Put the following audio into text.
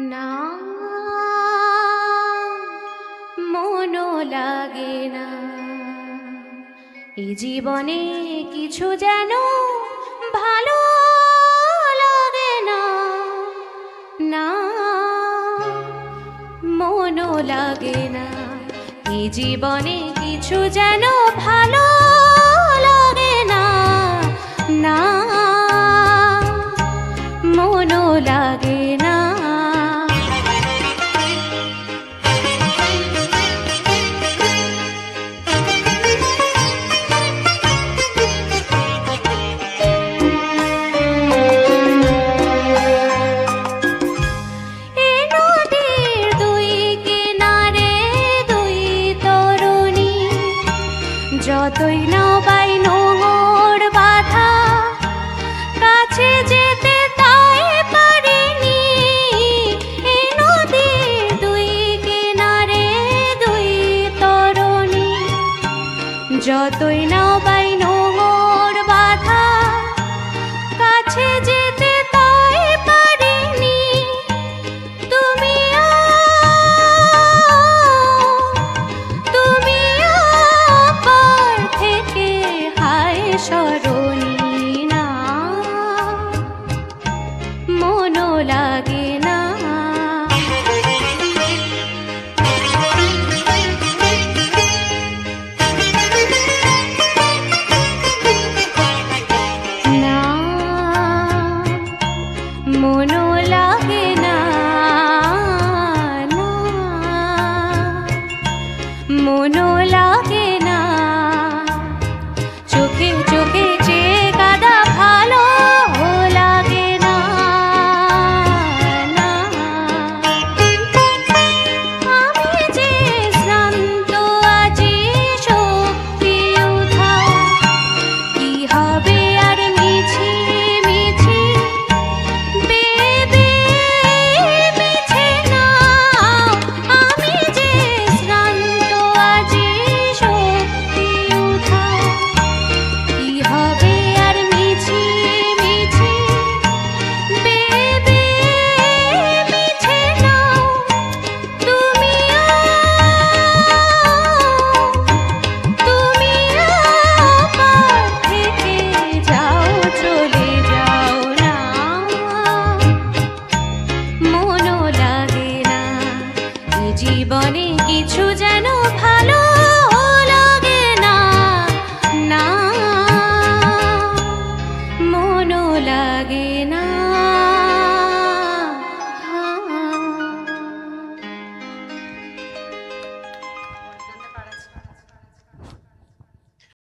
না মনও লাগে না এই জীবনে কিছু যেন ভালো লাগে না। না মনও লাগে না এই জীবনে কিছু যেন ভালো লাগে না। না মনও লাগে না। যতই নাও বাই নোঙর বাঁধা কাছে যেতে তাই পারিনি। এই নদীর দুই কিনারে দুই তরুণী যতই নাও বাই নোঙর বাঁধা কাছে যেতে তাই পারিনি। সরণী না মনও লাগে না। না মনও লাগে না। না মনও লাগে না। চোখে চোখে যে কাদা ভালো লাগে না। না আমি যে শ্রান্ত আজি শক্তি উধাও কি হবে আর মিছি মিছি বেবি মিছে না। আমি যে শ্রান্ত আজি শক্তি উধাও কি হবে আর মিছি মিছি বেবি মিছে নাও। তুমিও পার থেকে যাও চলে যাও। না মনও লাগে না এই জীবনে কিছু যেন ভালো